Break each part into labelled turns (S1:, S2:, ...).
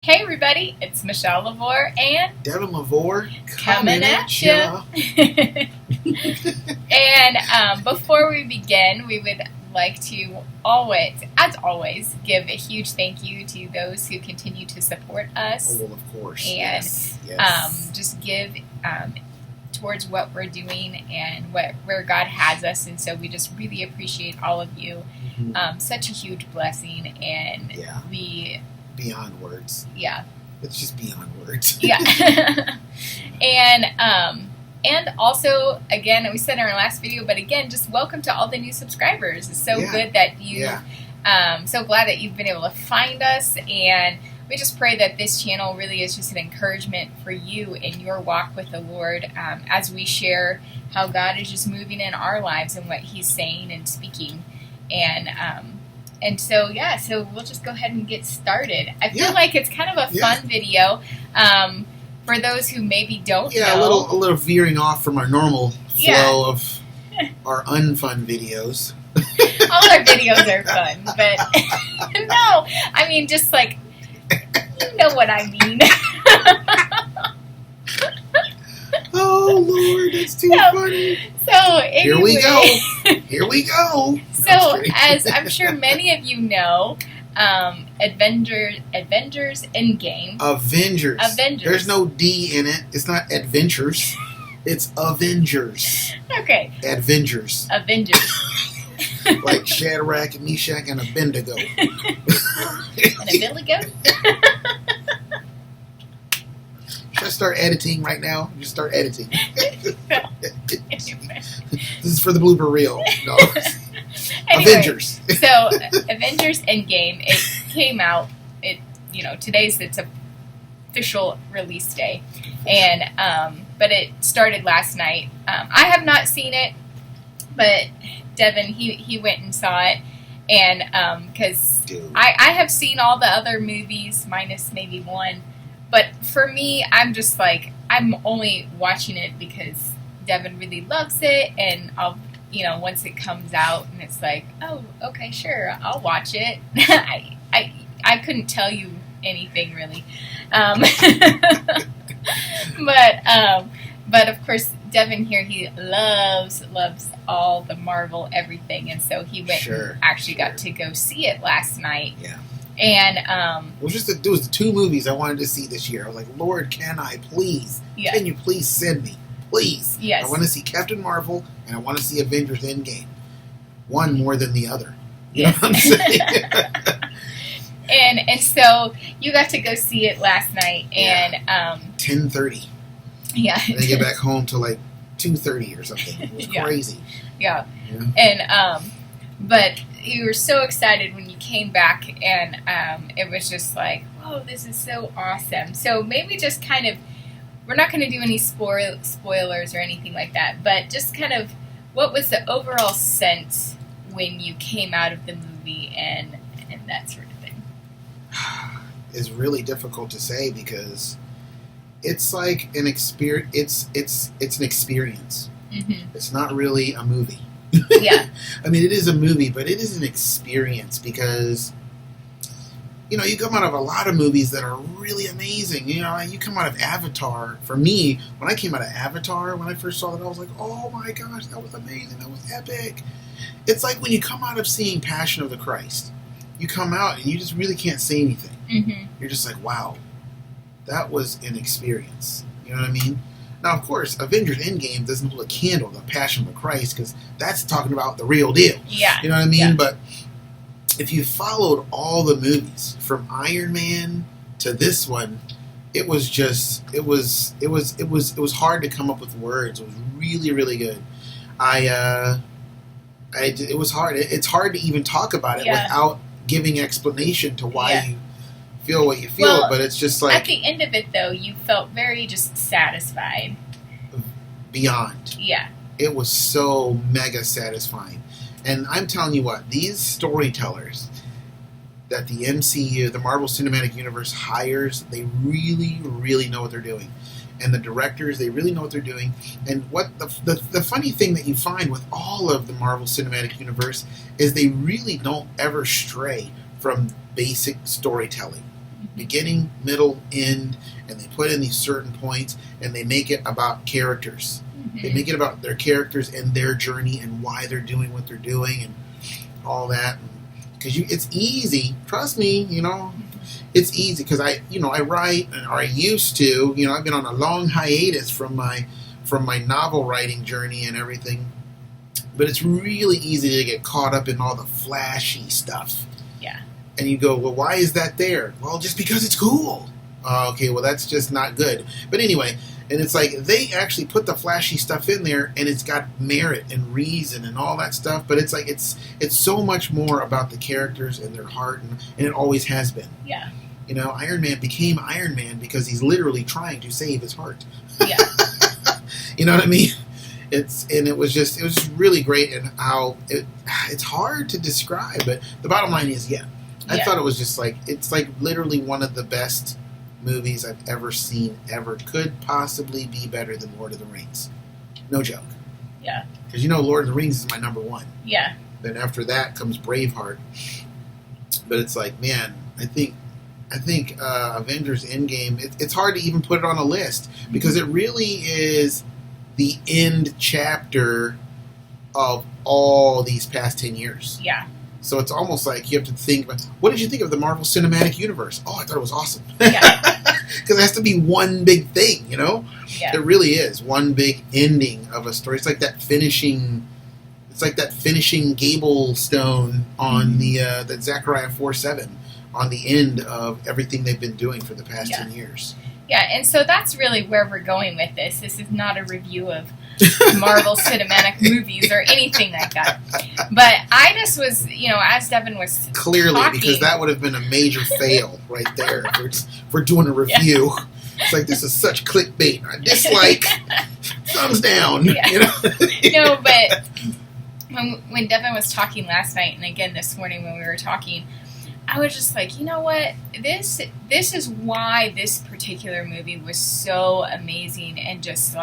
S1: Hey everybody, it's Michelle LaVore and
S2: Devin LaVore
S1: coming at ya. And before we begin, we would like to as always, give a huge thank you to those who continue to support us.
S2: Oh, well, of course.
S1: And
S2: yes.
S1: Just give towards what we're doing and where God has us. And so we just really appreciate all of you.
S2: Mm-hmm.
S1: Such a huge blessing. And we...
S2: Beyond words.
S1: Yeah.
S2: It's just beyond words.
S1: Yeah. And also, again, we said in our last video, but again, just welcome to all the new subscribers. It's so good that you, so glad that you've been able to find us, and we just pray that this channel really is just an encouragement for you in your walk with the Lord, as we share how God is just moving in our lives and what He's saying and speaking, and so, so we'll just go ahead and get started. I feel like it's kind of a fun video. For those who maybe don't know.
S2: A little veering off from our normal flow of our unfun videos.
S1: All our videos are fun, but no, I mean, just like, you know what I mean.
S2: Oh, Lord, that's too funny.
S1: So, anyway.
S2: Here we go.
S1: So, as I'm sure many of you know, Avengers Endgame.
S2: Avengers. There's no D in it. It's not Adventures. It's Avengers.
S1: Okay.
S2: Avengers. Like Shadrach, Meshach, and Abednego.
S1: And Abednego?
S2: Should I start editing right now? Just start editing. This is for the blooper reel. No.
S1: Anyway,
S2: Avengers.
S1: So, Avengers Endgame, it came out, today's its official release day, and, but it started last night. I have not seen it, but Devin, he went and saw it, and, because I have seen all the other movies, minus maybe one, but for me, I'm just like, I'm only watching it because Devin really loves it, and I'll, once it comes out and it's like, oh, okay, sure, I'll watch it. I couldn't tell you anything really. But of course, Devin here, he loves all the Marvel everything. And so he went and actually got to go see it last night.
S2: Yeah.
S1: And,
S2: it was the two movies I wanted to see this year. I was like, Lord, can you please send me? Please.
S1: Yes.
S2: I want to see Captain Marvel, and I want to see Avengers Endgame. One more than the other. You know what I'm saying?
S1: and so you got to go see it last night, and
S2: 10:30.
S1: Yeah.
S2: And I get back home till like 2:30 or something. It was crazy.
S1: Yeah. And but you were so excited when you came back, and it was just like, whoa, this is so awesome. So maybe just kind of, we're not going to do any spoilers or anything like that, but just kind of, what was the overall sense when you came out of the movie and that sort of thing?
S2: It's really difficult to say because it's like an experience. It's an experience.
S1: Mm-hmm.
S2: It's not really a movie.
S1: Yeah.
S2: I mean, it is a movie, but it is an experience because, you come out of a lot of movies that are really amazing. You come out of Avatar. For me, when I came out of Avatar, when I first saw that, I was like, oh my gosh, that was amazing. That was epic. It's like when you come out of seeing Passion of the Christ. You come out and you just really can't say anything.
S1: Mm-hmm.
S2: You're just like, wow, that was an experience. You know what I mean? Now, of course, Avengers Endgame doesn't hold a candle to Passion of the Christ because that's talking about the real deal.
S1: Yeah.
S2: You know what I mean?
S1: Yeah.
S2: But if you followed all the movies from Iron Man to this one, it was hard to come up with words. It was really, really good. It was hard. It's hard to even talk about it without giving explanation to why you feel what you feel, but it's just like...
S1: At the end of it, though, you felt very just satisfied.
S2: Beyond.
S1: Yeah.
S2: It was so mega satisfying. And I'm telling you what, these storytellers that the MCU, the Marvel Cinematic Universe, hires, they really, really know what they're doing. And the directors, they really know what they're doing. And what the funny thing that you find with all of the Marvel Cinematic Universe is they really don't ever stray from basic storytelling. beginning, middle, end, and they put in these certain points, and they make it about characters.
S1: Mm-hmm.
S2: They make it about their characters and their journey and why they're doing what they're doing and all that. Because it's easy, trust me, it's easy because I write, or I used to, I've been on a long hiatus from my novel writing journey and everything. But it's really easy to get caught up in all the flashy stuff.
S1: Yeah.
S2: And you go, well, why is that there? Well, just because it's cool. Okay, well, that's just not good. But anyway, and it's like they actually put the flashy stuff in there, and it's got merit and reason and all that stuff. But it's like it's so much more about the characters and their heart, and it always has been.
S1: Yeah.
S2: Iron Man became Iron Man because he's literally trying to save his heart.
S1: Yeah.
S2: You know what I mean? It was really great, and how it's hard to describe, but the bottom line is, I thought it was just it's literally one of the best movies I've ever seen ever. Could possibly be better than Lord of the Rings. No joke.
S1: Yeah.
S2: Because Lord of the Rings is my number one.
S1: Yeah.
S2: Then after that comes Braveheart. But it's like, man, I think Avengers Endgame, it's hard to even put it on a list because it really is the end chapter of all these past 10 years.
S1: Yeah.
S2: So it's almost like you have to think about, what did you think of the Marvel Cinematic Universe? Oh, I thought it was awesome.
S1: Yeah.
S2: Because it has to be one big thing,
S1: Yeah.
S2: It really is one big ending of a story. It's like that finishing gable stone on that Zechariah 4:7 on the end of everything they've been doing for the past 10 years.
S1: Yeah, and so that's really where we're going with this. This is not a review of Marvel Cinematic movies or anything like that. But I just was, as Devin was
S2: clearly
S1: talking,
S2: because that would have been a major fail right there if we're doing a review. Yeah. It's like, this is such clickbait. I dislike. Thumbs down.
S1: Yeah. No, but when Devin was talking last night, and again this morning when we were talking, I was just like, you know what? This is why this particular movie was so amazing and just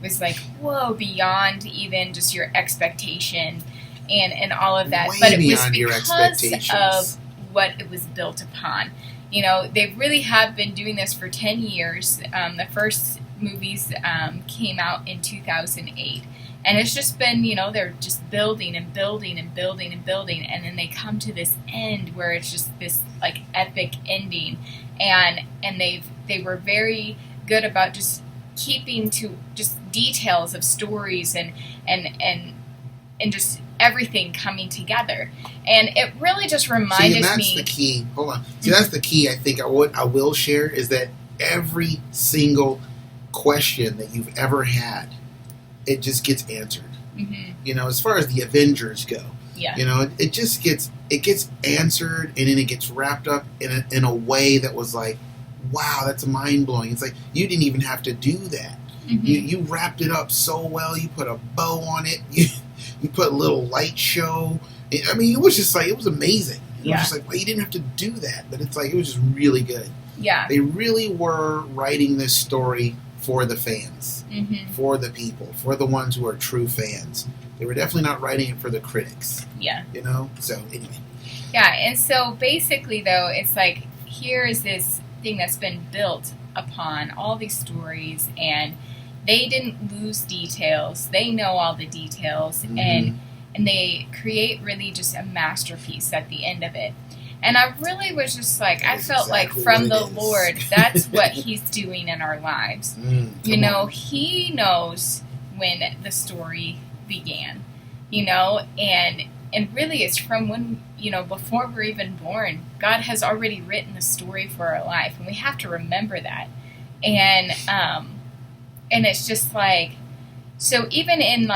S1: was whoa, beyond even just your expectation and all of that.
S2: Way
S1: but it
S2: beyond
S1: was
S2: your
S1: because of what it was built upon. They really have been doing this for 10 years. The first movies came out in 2008. And it's just been, they're just building and building and building and building, and then they come to this end where it's just this epic ending, and they were very good about just keeping to just details of stories and just everything coming together, and it really just reminded me.
S2: And that's the key. Hold on. See, that's the key. I think I will share is that every single question that you've ever had, it just gets answered. Mm-hmm. As far as the Avengers go, it just gets answered, and then it gets wrapped up in a way that was like, wow, that's mind blowing. It's like you didn't even have to do that. Mm-hmm. You wrapped it up so well. You put a bow on it. You put a little light show. I mean, it was just it was amazing. It was just well, you didn't have to do that, but it's it was just really good.
S1: Yeah,
S2: they really were writing this story for the fans, for the people, for the ones who are true fans. They were definitely not writing it for the critics.
S1: Yeah.
S2: So anyway.
S1: Yeah, and so basically, though, it's here is this thing that's been built upon all these stories, and they didn't lose details. They know all the details, and they create really just a masterpiece at the end of it. And I really was just I felt
S2: exactly
S1: from the Lord, that's what He's doing in our lives. He knows when the story began, and really it's from when, before we're even born, God has already written the story for our life, and we have to remember that. And it's just so even in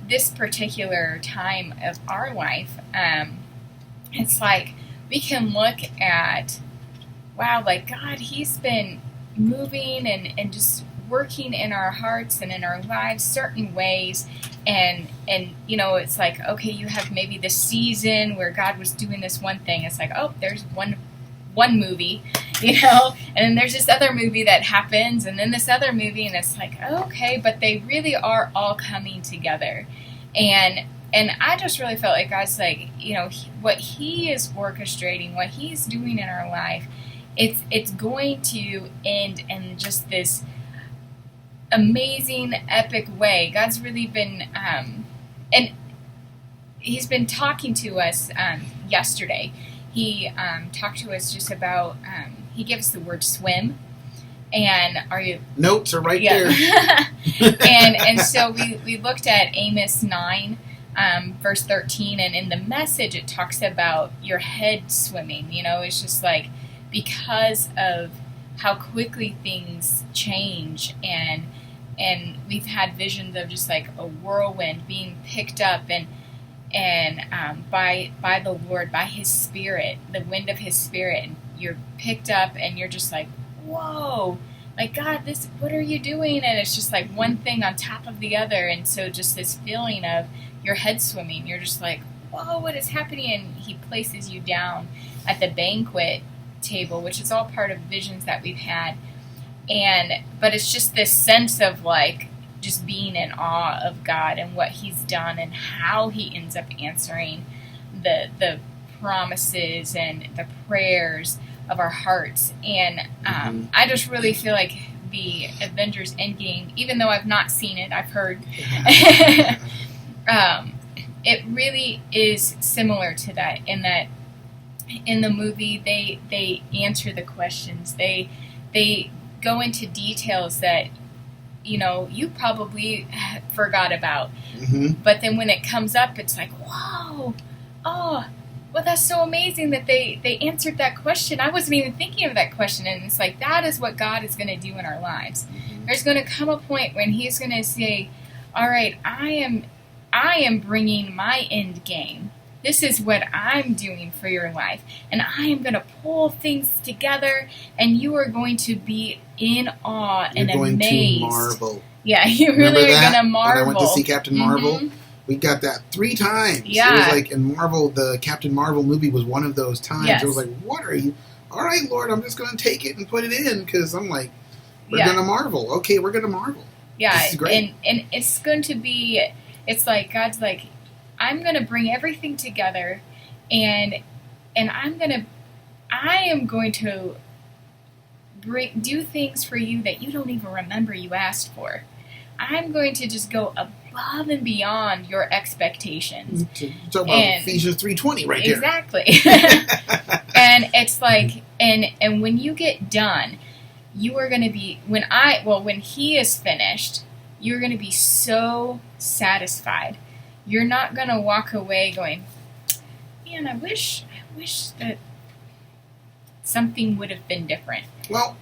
S1: this particular time of our life, it's we can look at, wow, God, He's been moving and just working in our hearts and in our lives certain ways. And it's okay, you have maybe this season where God was doing this one thing. It's oh, there's one movie, and then there's this other movie that happens, and then this other movie, and it's okay, but they really are all coming together. And I just really felt God's what He is orchestrating, what He's doing in our life it's going to end in just this amazing, epic way. God's really been, and He's been talking to us yesterday. He talked to us just about, he gave us the word swim. And are you...
S2: Notes are right there.
S1: and so we looked at Amos 9, verse 13, and in the Message it talks about your head swimming. You know, it's just like, because of how quickly things change, and we've had visions of just like a whirlwind being picked up and by the Lord, by His Spirit, the wind of His Spirit, and you're picked up and you're just like, whoa, like, God, what are you doing? And it's just like one thing on top of the other, and so just this feeling of your head swimming, you're just like, whoa, what is happening? And He places you down at the banquet table, which is all part of visions that we've had, but it's just this sense of like just being in awe of God and what He's done and how He ends up answering the promises and the prayers of our hearts. And I just really feel like the Avengers Endgame, even though I've not seen it, I've heard, it really is similar to that, in that in the movie they answer the questions. They go into details that, you know, you probably forgot about. Mm-hmm. But then when it comes up, it's like, whoa, oh, well, that's so amazing that they answered that question. I wasn't even thinking of that question. And it's like, that is what God is going to do in our lives. Mm-hmm. There's going to come a point when He's going to say, all right, I am bringing my end game. This is what I'm doing for your life. And I am going to pull things together, and you are going to be in awe and amazed.
S2: You're going to marvel.
S1: Yeah, you really are going to marvel.
S2: When I went to see Captain Marvel, we got that 3 times.
S1: Yeah.
S2: It was like in Marvel, the Captain Marvel movie was one of those times. Yes. It was like, what are you? All right, Lord, I'm just going to take it and put it in, because I'm like, we're going to marvel. Okay, we're going to marvel.
S1: Yeah,
S2: this is great.
S1: And it's going to be, it's like, God's like, I'm going to bring everything together, and I am going to do things for you that you don't even remember you asked for. I'm going to just go above and beyond your expectations.
S2: You're talking about Ephesians 3:20 right there.
S1: Exactly. And it's like, and when you get done, you are going to be, when He is finished, you're going to be so satisfied. You're not going to walk away going, man, I wish that something would have been different.
S2: Well,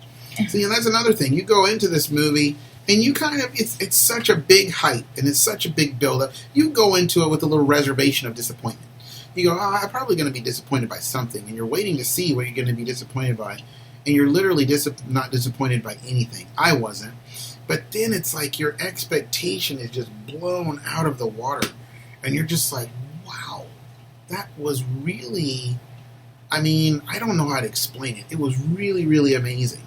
S2: see, and that's another thing. You go into this movie, and you kind of, it's such a big hype, and it's such a big build-up. You go into it with a little reservation of disappointment. You go, I'm probably going to be disappointed by something, and you're waiting to see what you're going to be disappointed by, and you're literally not disappointed by anything. I wasn't. But then it's like your expectation is just blown out of the water. And you're just like, wow, that was really, I mean, I don't know how to explain it. It was really, really amazing.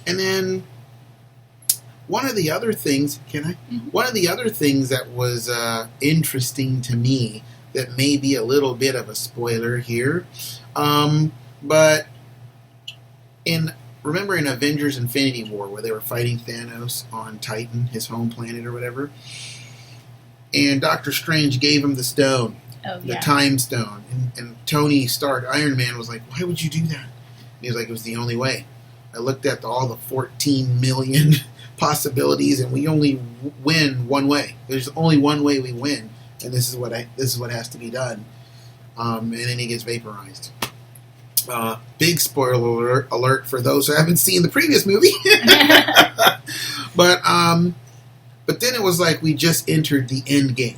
S2: And then one of the other things, one of the other things that was interesting to me, that may be a little bit of a spoiler here, but remember in Avengers Infinity War, where they were fighting Thanos on Titan, his home planet or whatever? And Doctor Strange gave him the stone, the time stone. And Tony Stark, Iron Man, was like, why would you do that? And he was like, it was the only way. I looked at all the 14 million possibilities, and we only win one way. There's only one way we win, and this is what has to be done. And then he gets vaporized. Big spoiler alert for those who haven't seen the previous movie. But then it was like we just entered the end game.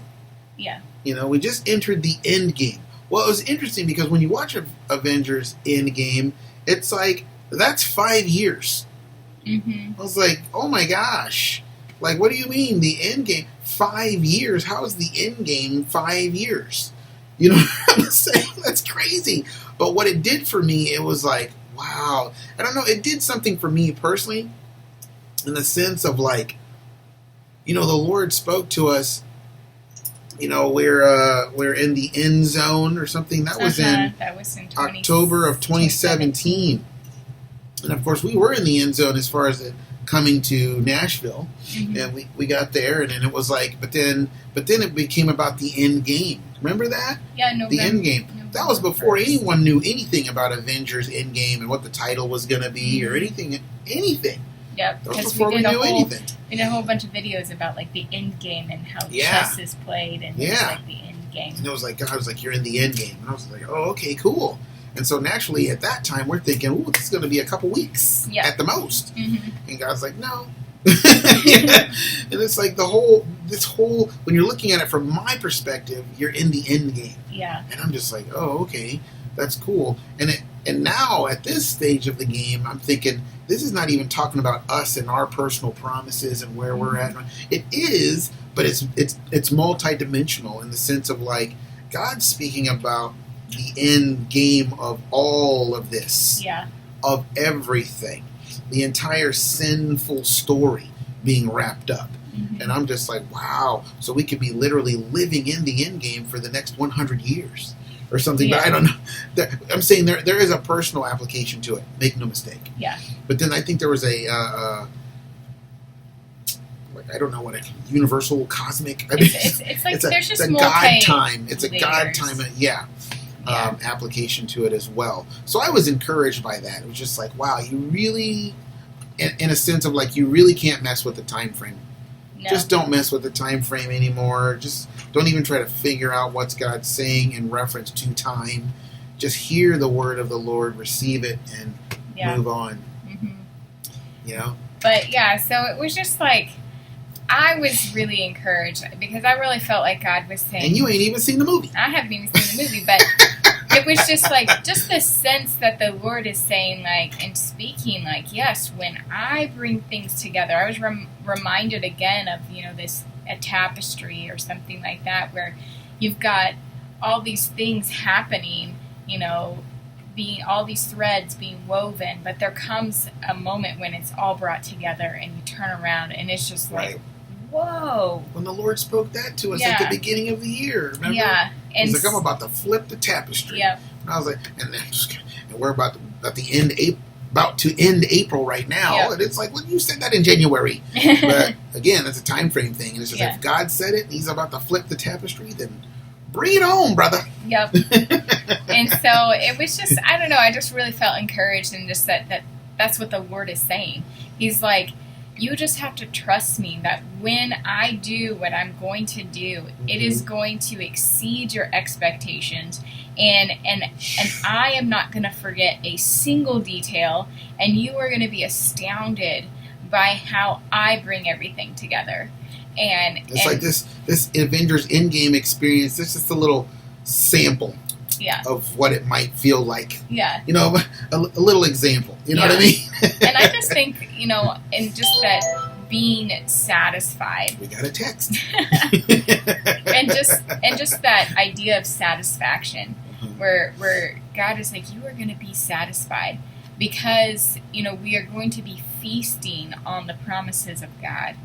S1: Yeah.
S2: You know, we just entered the end game. Well, it was interesting because when you watch Avengers Endgame, it's like, that's 5 years. Mm-hmm. I was like, oh my gosh. Like, what do you mean, the end game? 5 years? How is the end game 5 years? You know what I'm saying? That's crazy. But what it did for me, it was like, wow. I don't know, it did something for me personally in the sense of like, you know, the Lord spoke to us, you know, we're in the end zone or something. That was in
S1: that was in
S2: October of 2017. And of course, we were in the end zone as far as coming to Nashville, and we got there, and then it was like, but then it became about the end game. Remember that?
S1: Yeah, November.
S2: The end game. That was before anyone knew anything about Avengers Endgame and what the title was going to be or anything.
S1: Yep,
S2: that was before we knew anything.
S1: We did a whole bunch of videos about like the end game and how chess is played, and it was like the end game.
S2: And it was like, God was like, you're in the end game, and I was like, oh, okay, cool. And so naturally, at that time, we're thinking, ooh, this is going to be a couple weeks at the most. And God's like, no. And it's like this whole, when you're looking at it from my perspective, you're in the end game.
S1: Yeah.
S2: And I'm just like, oh, okay, that's cool. And now at this stage of the game, I'm thinking, this is not even talking about us and our personal promises and where we're at. It is, but it's multidimensional in the sense of like God's speaking about the end game of all of this, of everything, the entire sinful story being wrapped up. And I'm just like, wow, so we could be literally living in the end game for the next 100 years or something. But I don't know. I'm saying there is a personal application to it, make no mistake. But then I think there was a I don't know what universal cosmic. I mean,
S1: it's like there's just
S2: a God time. It's a God time. Application to it as well. So I was encouraged by that. It was just like, wow, you really, in a sense of like, you really can't mess with the time frame. No. Just don't mess with the time frame anymore. Just don't even try to figure out what's God saying in reference to time. Just hear the word of the Lord, receive it, and move on. You know? But
S1: so it was just like, I was really encouraged because I really felt like God was saying...
S2: And you ain't even seen the movie.
S1: I haven't even seen the movie, but it was just like, just the sense that the Lord is saying, like, and speaking, like, yes, when I bring things together, I was reminded again of, a tapestry or something like that, where you've got all these things happening, being all these threads being woven, but there comes a moment when it's all brought together and you turn around and it's just like, whoa.
S2: When the Lord spoke that to us at the beginning of the year, remember?
S1: Yeah.
S2: And He's like, I'm about to flip the tapestry.
S1: Yep.
S2: And I was like, and we're about to end April right now.
S1: Yep.
S2: And it's like, well, you said that in January. But again, it's a time frame thing. And it's just if God said it and He's about to flip the tapestry, then bring it on, brother.
S1: Yep. And so it was just, I don't know, I just really felt encouraged and just that's what the Lord is saying. He's like, you just have to trust me that when I do what I'm going to do, it is going to exceed your expectations. And I am not going to forget a single detail, and you are going to be astounded by how I bring everything together. And
S2: it's like this Avengers Endgame experience. This is just a little sample of what it might feel like.
S1: Yeah.
S2: A little example. You know what I mean?
S1: And I just think, and just that being satisfied.
S2: We got a text.
S1: and just that idea of satisfaction, where God is like, you are going to be satisfied because, we are going to be feasting on the promises of God,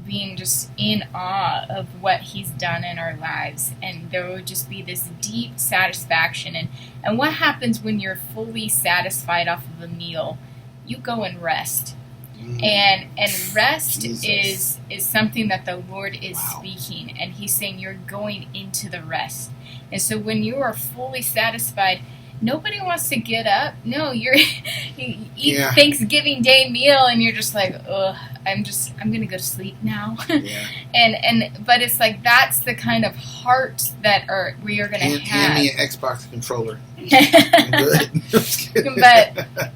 S1: being just in awe of what He's done in our lives, and there will just be this deep satisfaction. And what happens when you're fully satisfied off of a meal? You go and rest. And rest is something that the Lord is speaking, and He's saying you're going into the rest. And so when you are fully satisfied, nobody wants to get up. No, you eat Thanksgiving Day meal, and you're just like, ugh, I'm gonna go to sleep now. But it's like that's the kind of heart that we are gonna have.
S2: Hand me an Xbox controller.
S1: but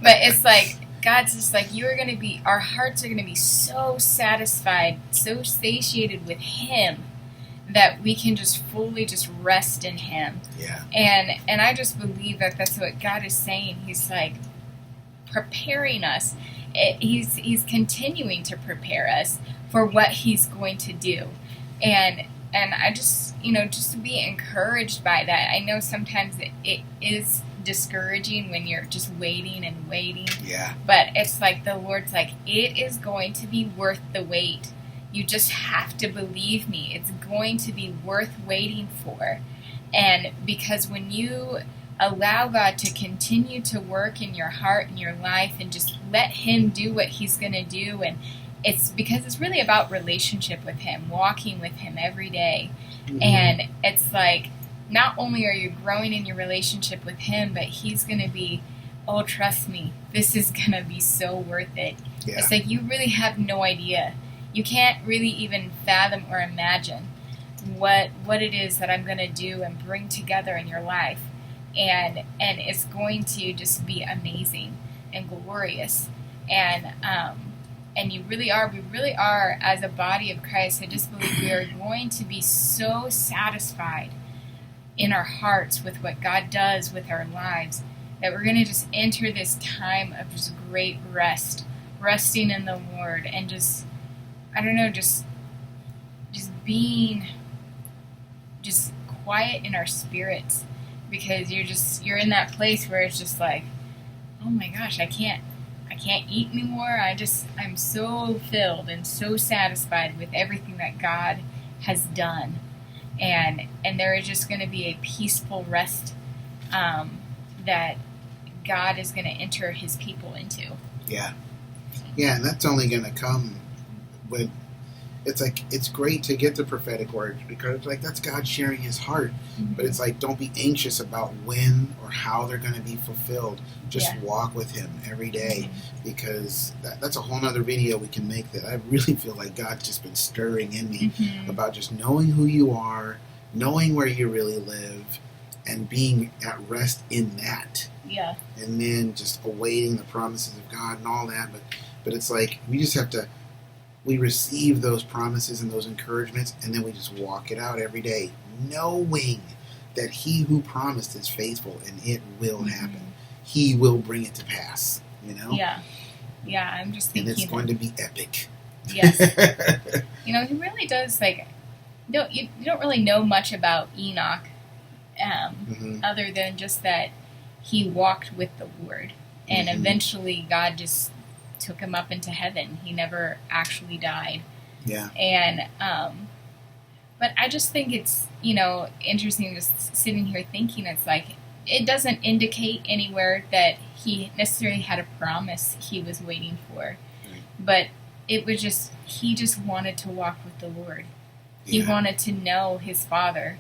S1: it's like God's just like, our hearts are gonna be so satisfied, so satiated with Him, that we can just fully just rest in Him.
S2: Yeah.
S1: And I just believe that that's what God is saying. He's like preparing us. He's continuing to prepare us for what He's going to do. And I just, just to be encouraged by that. I know sometimes it is discouraging when you're just waiting and waiting.
S2: Yeah.
S1: But it's like the Lord's like, it is going to be worth the wait. You just have to believe me. It's going to be worth waiting for. And because when you allow God to continue to work in your heart and your life, and just let Him do what He's going to do. And it's because it's really about relationship with Him, walking with Him every day.
S2: Mm-hmm.
S1: And it's like, not only are you growing in your relationship with Him, but He's going to be, oh, trust me, this is going to be so worth it.
S2: Yeah.
S1: It's like, you really have no idea. You can't really even fathom or imagine what it is that I'm going to do and bring together in your life. And it's going to just be amazing and glorious. And we really are, as a body of Christ, I just believe we are going to be so satisfied in our hearts with what God does with our lives, that we're going to just enter this time of just great rest, resting in the Lord, and just, I don't know, just being just quiet in our spirits, because you're in that place where it's just like, oh my gosh, I can't eat anymore. I'm so filled and so satisfied with everything that God has done. And there is just going to be a peaceful rest that God is going to enter His people into.
S2: Yeah. Yeah, and that's only going to come when it's great to get the prophetic words, because it's like, that's God sharing His heart.
S1: Mm-hmm.
S2: But it's like, don't be anxious about when or how they're going to be fulfilled. Just walk with Him every day, because that's a whole nother video we can make, that I really feel like God's just been stirring in me about just knowing who you are, knowing where you really live, and being at rest in that.
S1: Yeah.
S2: And then just awaiting the promises of God and all that. But it's like, we just have to, we receive those promises and those encouragements, and then we just walk it out every day, knowing that He who promised is faithful, and it will happen. He will bring it to pass, you know?
S1: Yeah. Yeah, I'm just thinking.
S2: And it's going to be epic.
S1: Yes. He really does, like, you don't really know much about Enoch, other than just that he walked with the Lord. And eventually God just took him up into heaven. He never actually died.
S2: Yeah.
S1: And, but I just think it's, interesting just sitting here thinking, it's like, it doesn't indicate anywhere that he necessarily had a promise he was waiting for.
S2: Right.
S1: But it was just, he just wanted to walk with the Lord. He wanted to know his Father.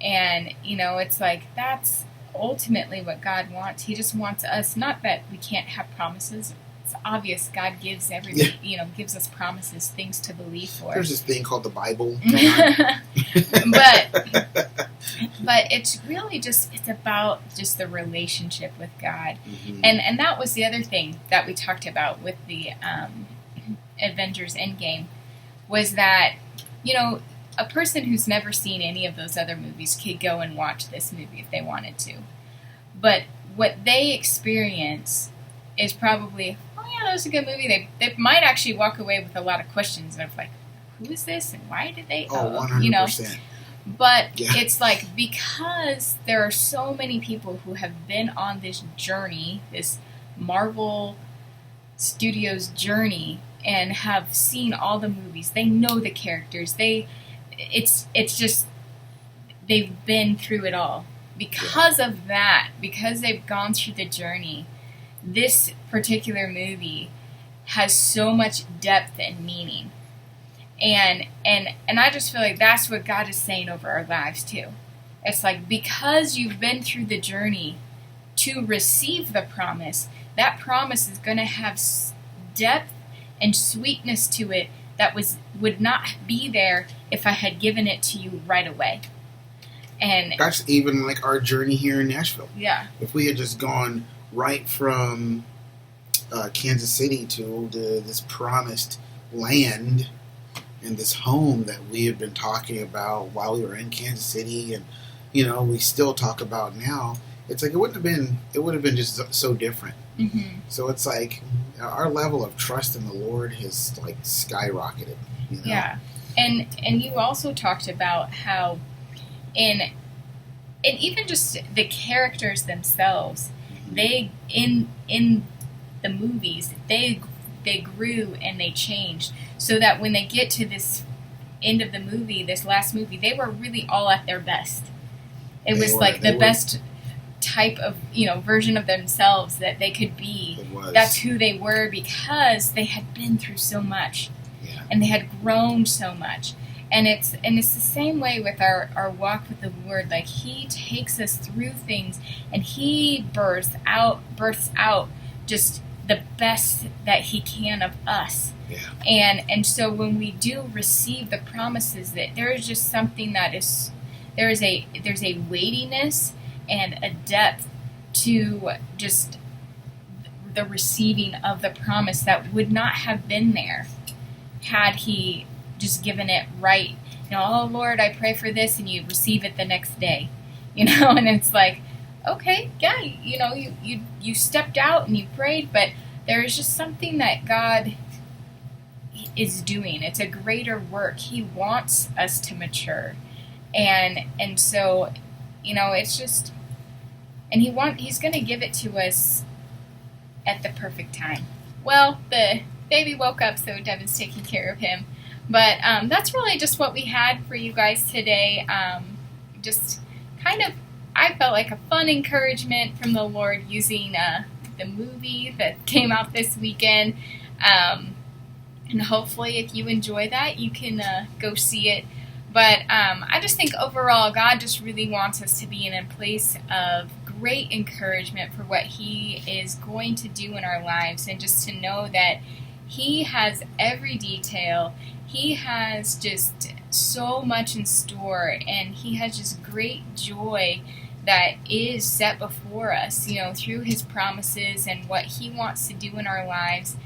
S1: And, it's like, that's ultimately what God wants. He just wants us, not that we can't have promises. It's obvious God gives gives us promises, things to believe for.
S2: There's this thing called the Bible.
S1: But it's really it's about just the relationship with God. And that was the other thing that we talked about with the Avengers Endgame, was that, a person who's never seen any of those other movies could go and watch this movie if they wanted to. But what they experience is probably, oh yeah, that was a good movie. They might actually walk away with a lot of questions of like, who is this and why did they?
S2: 100%.
S1: But it's like, because there are so many people who have been on this journey, this Marvel Studios journey, and have seen all the movies. They know the characters. It's just, they've been through it all. Because of that, because they've gone through the journey, this particular movie has so much depth and meaning. And I just feel like that's what God is saying over our lives too. It's like, because you've been through the journey to receive the promise, that promise is going to have depth and sweetness to it that would not be there if I had given it to you right away. And
S2: that's even like our journey here in Nashville.
S1: Yeah.
S2: If we had just gone right from Kansas City to this promised land and this home that we had been talking about while we were in Kansas City, and we still talk about now, it's like it would have been just so different. So it's like our level of trust in the Lord has like skyrocketed.
S1: Yeah, and you also talked about how and even just the characters themselves, they in the movies they grew and they changed, so that when they get to this end of the movie, this last movie, they were really all at their best. It was like the best type of, version of themselves that they could be. That's who they were because they had been through so much.
S2: Yeah.
S1: And they had grown so much. And it's the same way with our walk with the Lord. Like, He takes us through things, and He births out just the best that He can of us.
S2: Yeah.
S1: And so when we do receive the promises, that there is just something that is there's a weightiness and a depth to just the receiving of the promise that would not have been there had He just given it right. Oh Lord, I pray for this, and you receive it the next day. And it's like, okay, yeah, you stepped out and you prayed, but there is just something that God is doing. It's a greater work. He wants us to mature. And so, it's just, and He's going to give it to us at the perfect time. Well, the baby woke up, so Devin's taking care of him. But that's really just what we had for you guys today. Just kind of, I felt like a fun encouragement from the Lord using the movie that came out this weekend. And hopefully if you enjoy that, you can go see it. But I just think overall, God just really wants us to be in a place of great encouragement for what He is going to do in our lives, and just to know that He has every detail. He has just so much in store, and He has just great joy that is set before us, through His promises and what He wants to do in our lives,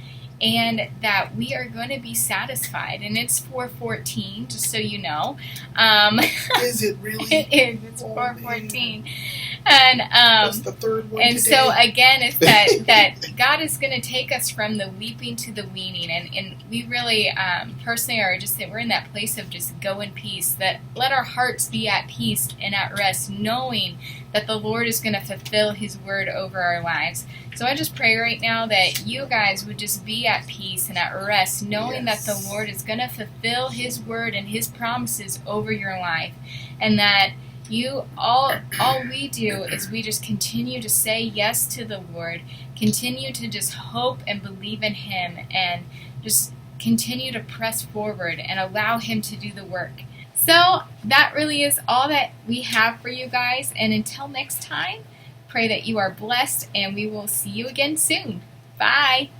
S1: and that we are going to be satisfied. And it's 4:14, just so you know.
S2: Is it really?
S1: It is. It's 4:14. And
S2: that's the third one
S1: and
S2: today.
S1: So again, it's that God is going to take us from the weeping to the weaning, and we really personally are just that we're in that place of just go in peace. That let our hearts be at peace and at rest, knowing that the Lord is going to fulfill His word over our lives. So I just pray right now that you guys would just be at peace and at rest, knowing that the Lord is going to fulfill His word and His promises over your life, and that all we do is we just continue to say yes to the Lord, continue to just hope and believe in Him, and just continue to press forward and allow Him to do the work. So that really is all that we have for you guys, and until next time, pray that you are blessed, and we will see you again soon. Bye.